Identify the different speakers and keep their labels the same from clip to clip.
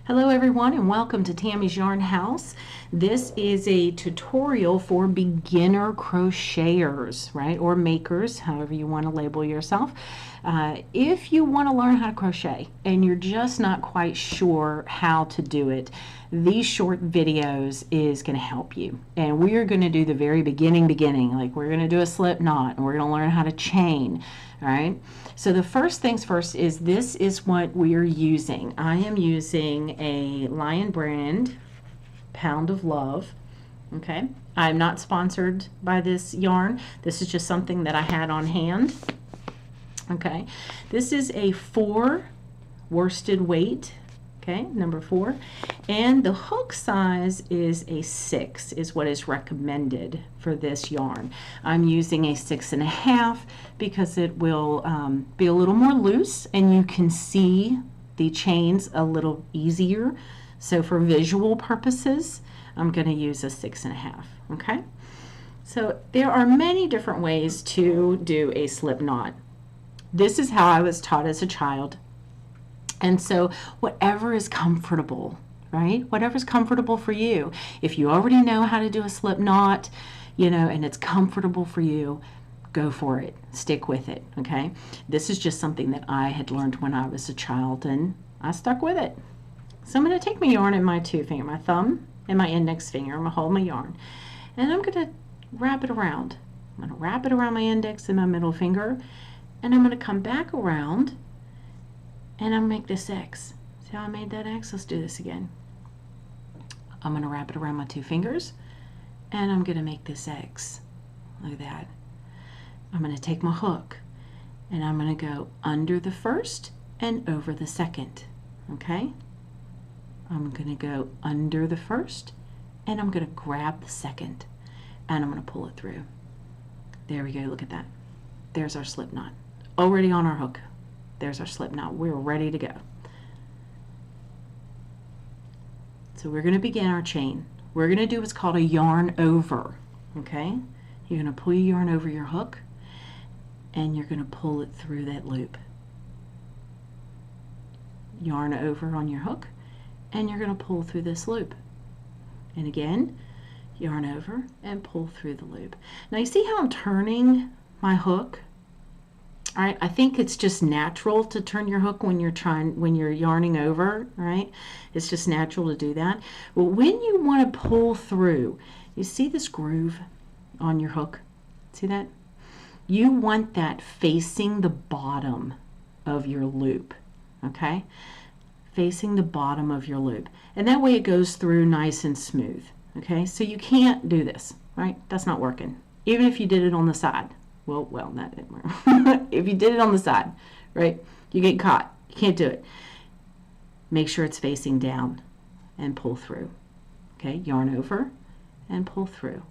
Speaker 1: Hello everyone and welcome to Tammy's Yarn House. This is a tutorial for beginner crocheters, right? Or makers, however you want to label yourself. If you want to learn how to crochet and you're just not quite sure how to do it, these short videos is going to help you. And we're going to do the very beginning, like we're going to do a slip knot and we're going to learn how to chain. All right, so the first things first is this is what we are using. I am using a Lion Brand Pound of Love. Okay, I'm not sponsored by this yarn. This is just something that I had on hand. Okay, this is a 4 worsted weight. Okay, number 4, and the hook size is a 6 is what is recommended for this yarn. I'm using a 6.5 because it will be a little more loose and you can see the chains a little easier. So for visual purposes, I'm going to use a 6.5. Okay, so there are many different ways to do a slip knot. This is how I was taught as a child. And so whatever is comfortable, right? Whatever's comfortable for you. If you already know how to do a slip knot, you know, and it's comfortable for you, go for it. Stick with it, okay? This is just something that I had learned when I was a child and I stuck with it. So I'm going to take my yarn in my 2 finger, my thumb and my index finger. I'm going to hold my yarn and I'm going to wrap it around. I'm going to wrap it around my index and my middle finger and I'm going to come back around and I'm going to make this X. See how I made that X? Let's do this again. I'm going to wrap it around my 2 fingers and I'm going to make this X. Look at that. I'm going to take my hook and I'm going to go under the first and over the second. Okay? I'm going to go under the first and I'm going to grab the second and I'm going to pull it through. There we go. Look at that. There's our slip knot. Already on our hook. There's our slip knot. We're ready to go. So we're going to begin our chain. We're going to do what's called a yarn over. Okay? You're going to pull your yarn over your hook and you're going to pull it through that loop. Yarn over on your hook and you're going to pull through this loop. And again, yarn over and pull through the loop. Now you see how I'm turning my hook? All right, I think it's just natural to turn your hook when you're yarning over, right? It's just natural to do that. But when you want to pull through, you see this groove on your hook? See that? You want that facing the bottom of your loop, okay? Facing the bottom of your loop. And that way it goes through nice and smooth, okay? So you can't do this, right? That's not working. Even if you did it on the side. Well, that didn't work. If you did it on the side, right, you get caught. You can't do it. Make sure it's facing down and pull through. Okay, yarn over and pull through.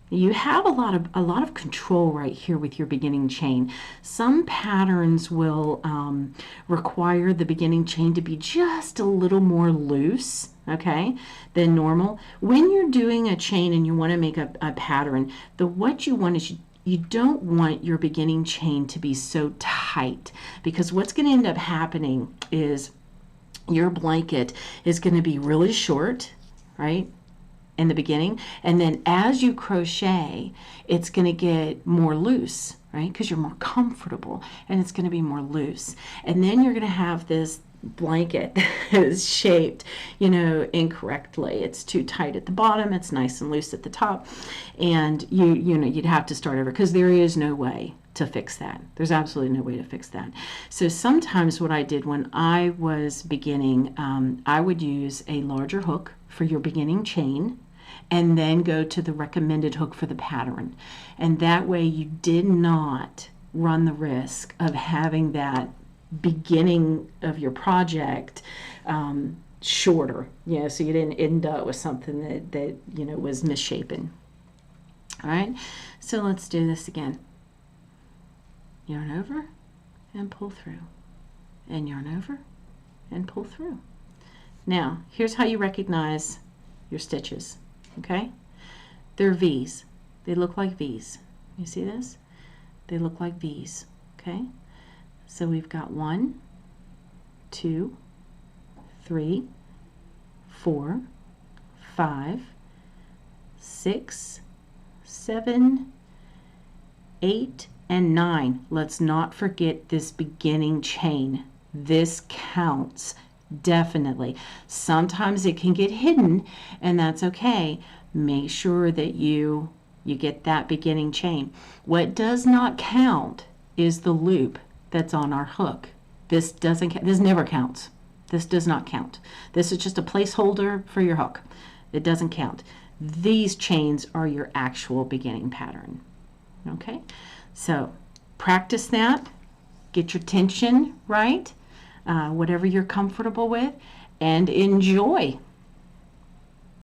Speaker 1: You have a lot of control right here with your beginning chain. Some patterns will require the beginning chain to be just a little more loose, okay, than normal. When you're doing a chain and you want to make a pattern, what you want is you don't want your beginning chain to be so tight, because what's going to end up happening is your blanket is going to be really short, right, in the beginning, and then as you crochet it's going to get more loose, right, because you're more comfortable and it's going to be more loose, and then you're going to have this blanket that is shaped, you know, incorrectly. It's too tight at the bottom, it's nice and loose at the top, and you know, you'd have to start over because there is no way to fix that. There's absolutely no way to fix that. So sometimes what I did when I was beginning, I would use a larger hook for your beginning chain and then go to the recommended hook for the pattern, and that way you did not run the risk of having that beginning of your project shorter, you know, so you didn't end up with something that you know was misshapen. All right, so let's do this again. Yarn over and pull through, and yarn over and pull through. Now here's how you recognize your stitches. Okay, they're V's. They look like V's. You see this? They look like V's. Okay, so we've got 1, 2, 3, 4, 5, 6, 7, 8, and 9. Let's not forget this beginning chain. This counts, definitely. Sometimes it can get hidden, and that's okay. Make sure that you get that beginning chain. What does not count is the loop that's on our hook. This doesn't. This never counts. This does not count. This is just a placeholder for your hook. It doesn't count. These chains are your actual beginning pattern. Okay, so practice that. Get your tension right, whatever you're comfortable with, and enjoy.